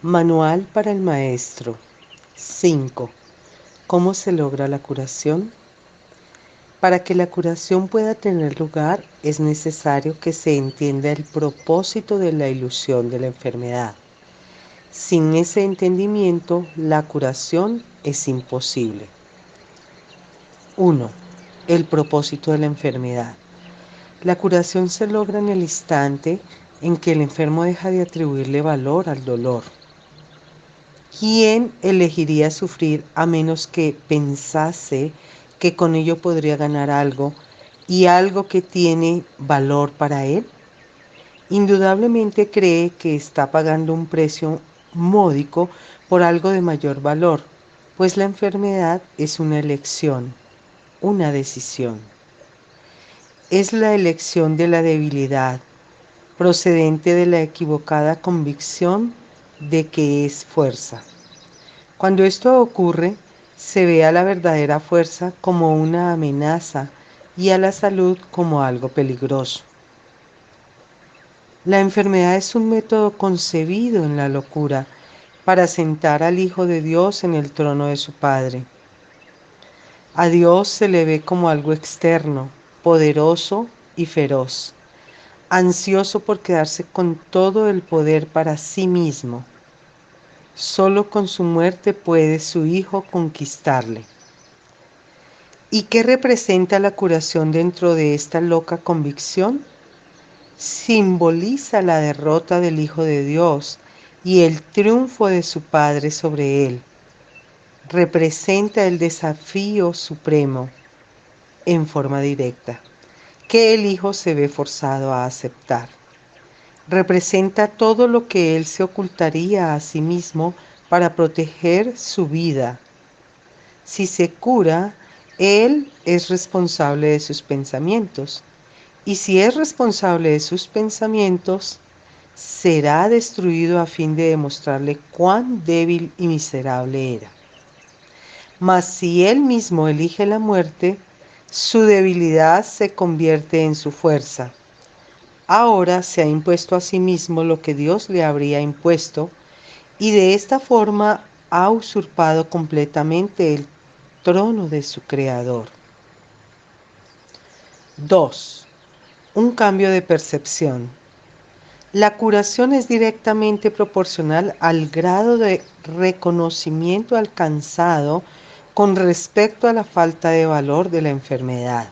Manual para el maestro. 5. ¿Cómo se logra la curación? Para que la curación pueda tener lugar, es necesario que se entienda el propósito de la ilusión de la enfermedad. Sin ese entendimiento, la curación es imposible. 1. El propósito de la enfermedad. La curación se logra en el instante en que el enfermo deja de atribuirle valor al dolor. ¿Quién elegiría sufrir a menos que pensase que con ello podría ganar algo y algo que tiene valor para él? Indudablemente cree que está pagando un precio módico por algo de mayor valor, pues la enfermedad es una elección, una decisión. Es la elección de la debilidad, procedente de la equivocada convicción de que es fuerza. Cuando esto ocurre, se ve a la verdadera fuerza como una amenaza y a la salud como algo peligroso. La enfermedad es un método concebido en la locura para sentar al Hijo de Dios en el trono de su Padre. A Dios se le ve como algo externo, poderoso y feroz, ansioso por quedarse con todo el poder para sí mismo. Solo con su muerte puede su Hijo conquistarle. ¿Y qué representa la curación dentro de esta loca convicción? Simboliza la derrota del Hijo de Dios y el triunfo de su Padre sobre él. Representa el desafío supremo, en forma directa, que el Hijo se ve forzado a aceptar. Representa todo lo que él se ocultaría a sí mismo para proteger su vida. Si se cura, él es responsable de sus pensamientos. Y si es responsable de sus pensamientos, será destruido a fin de demostrarle cuán débil y miserable era. Mas si él mismo elige la muerte, su debilidad se convierte en su fuerza. Ahora se ha impuesto a sí mismo lo que Dios le habría impuesto, y de esta forma ha usurpado completamente el trono de su Creador. 2. Un cambio de percepción. La curación es directamente proporcional al grado de reconocimiento alcanzado con respecto a la falta de valor de la enfermedad.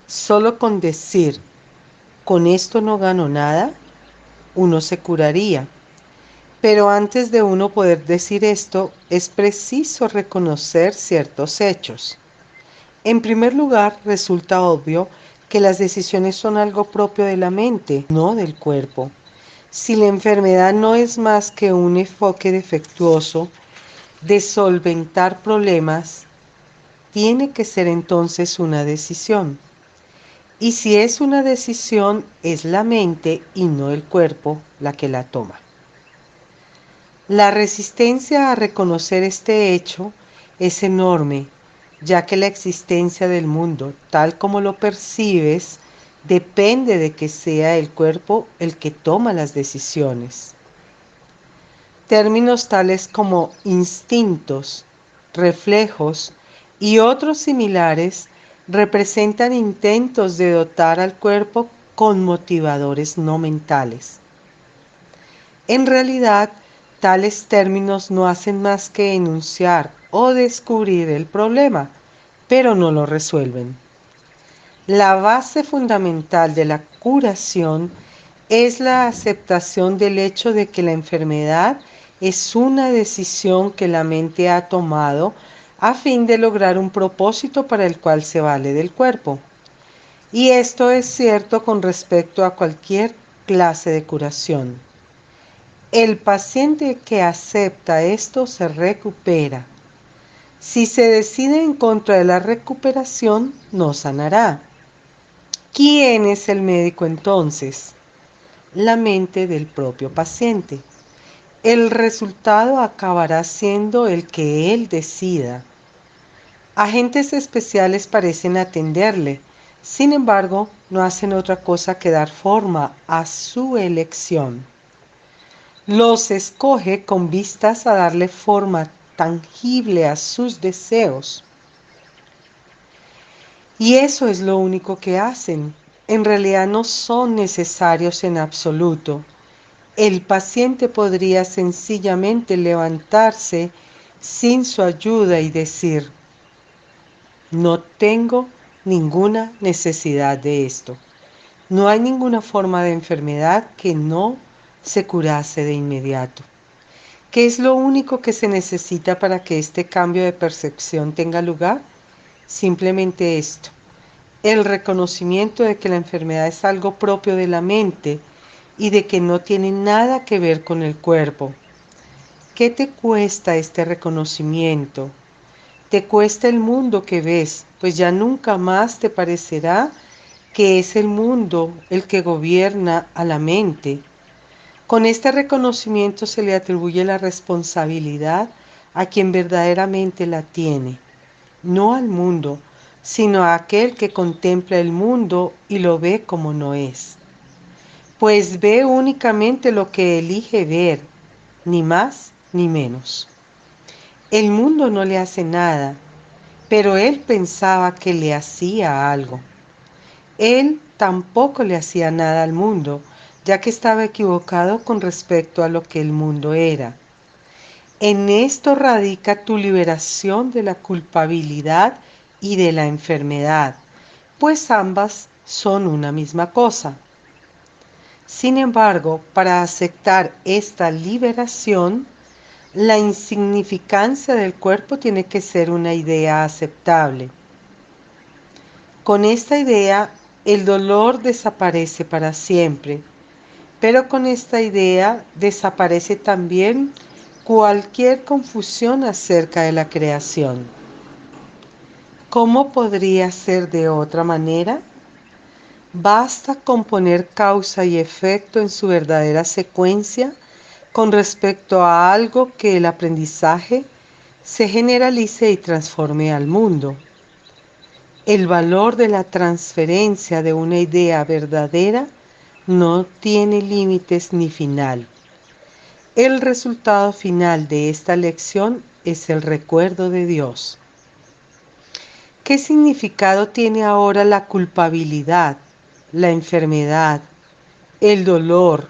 Solo con decir, con esto no gano nada, uno se curaría. Pero antes de uno poder decir esto, es preciso reconocer ciertos hechos. En primer lugar, resulta obvio que las decisiones son algo propio de la mente, no del cuerpo. Si la enfermedad no es más que un enfoque defectuoso de solventar problemas, tiene que ser entonces una decisión. Y si es una decisión, es la mente y no el cuerpo la que la toma. La resistencia a reconocer este hecho es enorme, ya que la existencia del mundo, tal como lo percibes, depende de que sea el cuerpo el que toma las decisiones. Términos tales como instintos, reflejos y otros similares representan intentos de dotar al cuerpo con motivadores no mentales. En realidad, tales términos no hacen más que enunciar o descubrir el problema, pero no lo resuelven. La base fundamental de la curación es la aceptación del hecho de que la enfermedad es una decisión que la mente ha tomado a fin de lograr un propósito para el cual se vale del cuerpo. Y esto es cierto con respecto a cualquier clase de curación. El paciente que acepta esto se recupera. Si se decide en contra de la recuperación, no sanará. ¿Quién es el médico entonces? La mente del propio paciente. El resultado acabará siendo el que él decida. Agentes especiales parecen atenderle, sin embargo, no hacen otra cosa que dar forma a su elección. Los escoge con vistas a darle forma tangible a sus deseos. Y eso es lo único que hacen. En realidad no son necesarios en absoluto. El paciente podría sencillamente levantarse sin su ayuda y decir, no tengo ninguna necesidad de esto. No hay ninguna forma de enfermedad que no se curase de inmediato. ¿Qué es lo único que se necesita para que este cambio de percepción tenga lugar? Simplemente esto, el reconocimiento de que la enfermedad es algo propio de la mente y de que no tiene nada que ver con el cuerpo. ¿Qué te cuesta este reconocimiento? Te cuesta el mundo que ves, pues ya nunca más te parecerá que es el mundo el que gobierna a la mente. Con este reconocimiento se le atribuye la responsabilidad a quien verdaderamente la tiene, no al mundo, sino a aquel que contempla el mundo y lo ve como no es. Pues ve únicamente lo que elige ver, ni más ni menos. El mundo no le hace nada, pero él pensaba que le hacía algo. Él tampoco le hacía nada al mundo, ya que estaba equivocado con respecto a lo que el mundo era. En esto radica tu liberación de la culpabilidad y de la enfermedad, pues ambas son una misma cosa. Sin embargo, para aceptar esta liberación, la insignificancia del cuerpo tiene que ser una idea aceptable. Con esta idea, el dolor desaparece para siempre, pero con esta idea desaparece también cualquier confusión acerca de la creación. ¿Cómo podría ser de otra manera? Basta con poner causa y efecto en su verdadera secuencia con respecto a algo que el aprendizaje se generalice y transforme al mundo. El valor de la transferencia de una idea verdadera no tiene límites ni final. El resultado final de esta lección es el recuerdo de Dios. ¿Qué significado tiene ahora la culpabilidad, la enfermedad, el dolor,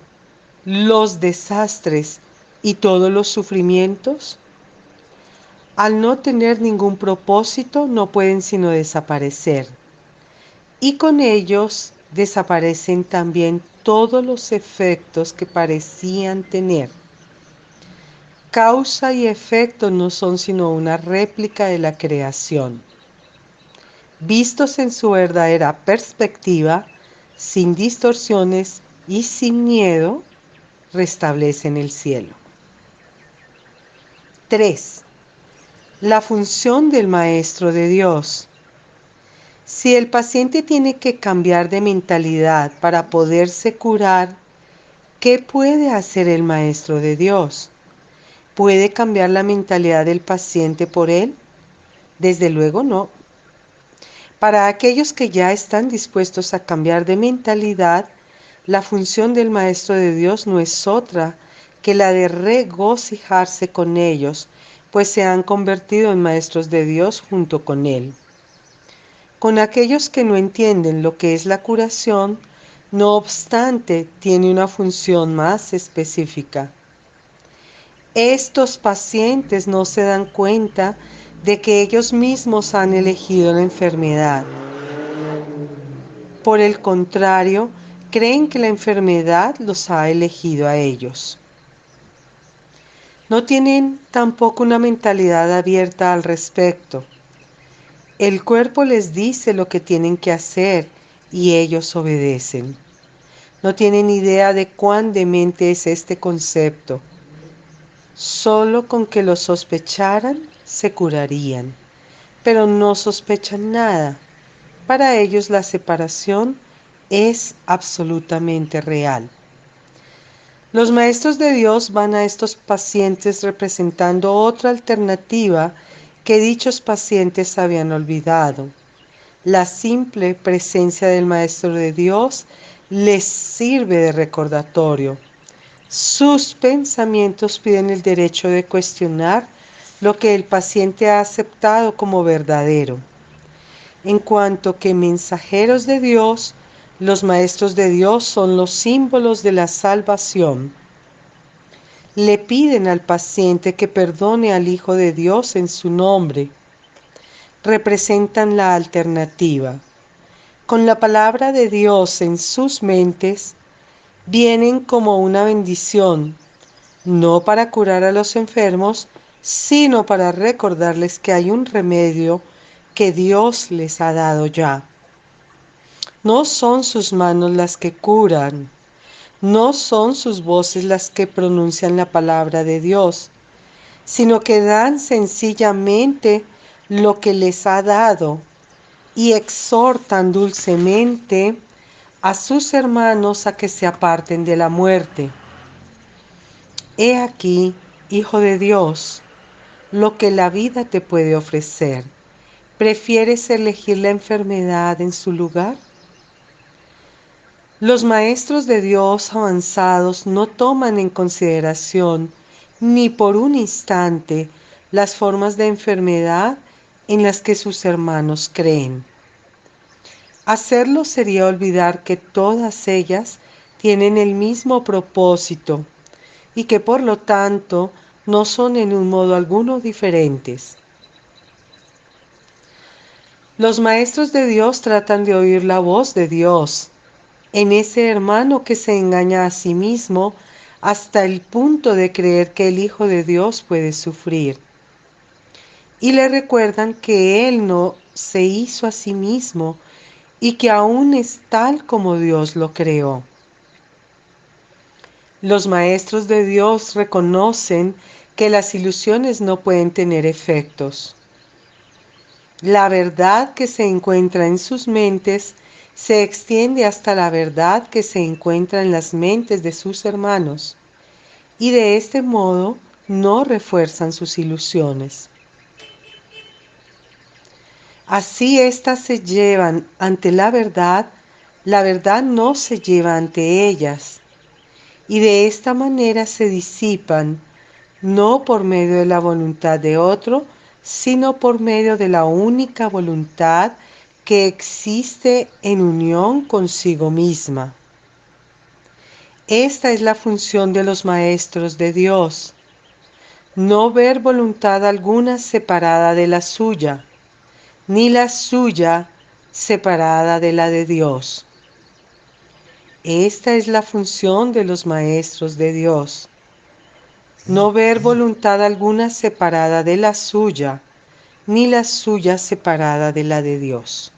los desastres y todos los sufrimientos? Al no tener ningún propósito, no pueden sino desaparecer. Y con ellos desaparecen también todos los efectos que parecían tener. Causa y efecto no son sino una réplica de la creación. Vistos en su verdadera perspectiva, sin distorsiones y sin miedo, restablecen el cielo. 3. La función del Maestro de Dios. Si el paciente tiene que cambiar de mentalidad para poderse curar, ¿qué puede hacer el Maestro de Dios? ¿Puede cambiar la mentalidad del paciente por él? Desde luego no. Para aquellos que ya están dispuestos a cambiar de mentalidad, la función del Maestro de Dios no es otra que la de regocijarse con ellos, pues se han convertido en maestros de Dios junto con Él. Con aquellos que no entienden lo que es la curación, no obstante, tiene una función más específica. Estos pacientes no se dan cuenta de que ellos mismos han elegido la enfermedad. Por el contrario, creen que la enfermedad los ha elegido a ellos. No tienen tampoco una mentalidad abierta al respecto. El cuerpo les dice lo que tienen que hacer y ellos obedecen. No tienen idea de cuán demente es este concepto. Solo con que lo sospecharan se curarían, pero no sospechan nada. Para ellos la separación es absolutamente real. Los maestros de Dios van a estos pacientes representando otra alternativa que dichos pacientes habían olvidado. La simple presencia del Maestro de Dios les sirve de recordatorio. Sus pensamientos piden el derecho de cuestionar lo que el paciente ha aceptado como verdadero. En cuanto que mensajeros de Dios, los maestros de Dios son los símbolos de la salvación. Le piden al paciente que perdone al Hijo de Dios en su nombre. Representan la alternativa. Con la palabra de Dios en sus mentes, vienen como una bendición, no para curar a los enfermos, sino para recordarles que hay un remedio que Dios les ha dado ya. No son sus manos las que curan, no son sus voces las que pronuncian la palabra de Dios, sino que dan sencillamente lo que les ha dado y exhortan dulcemente a sus hermanos a que se aparten de la muerte. He aquí, Hijo de Dios, lo que la vida te puede ofrecer. ¿Prefieres elegir la enfermedad en su lugar? Los maestros de Dios avanzados no toman en consideración ni por un instante las formas de enfermedad en las que sus hermanos creen. Hacerlo sería olvidar que todas ellas tienen el mismo propósito y que por lo tanto no son en un modo alguno diferentes. Los maestros de Dios tratan de oír la voz de Dios en ese hermano que se engaña a sí mismo hasta el punto de creer que el Hijo de Dios puede sufrir. Y le recuerdan que Él no se hizo a sí mismo y que aún es tal como Dios lo creó. Los maestros de Dios reconocen que las ilusiones no pueden tener efectos. La verdad que se encuentra en sus mentes se extiende hasta la verdad que se encuentra en las mentes de sus hermanos, y de este modo no refuerzan sus ilusiones. Así éstas se llevan ante la verdad no se lleva ante ellas, y de esta manera se disipan, no por medio de la voluntad de otro, sino por medio de la única voluntad que existe en unión consigo misma. Esta es la función de los maestros de Dios, no ver voluntad alguna separada de la suya, ni la suya separada de la de Dios. Esta es la función de los maestros de Dios, no ver voluntad alguna separada de la suya, ni la suya separada de la de Dios.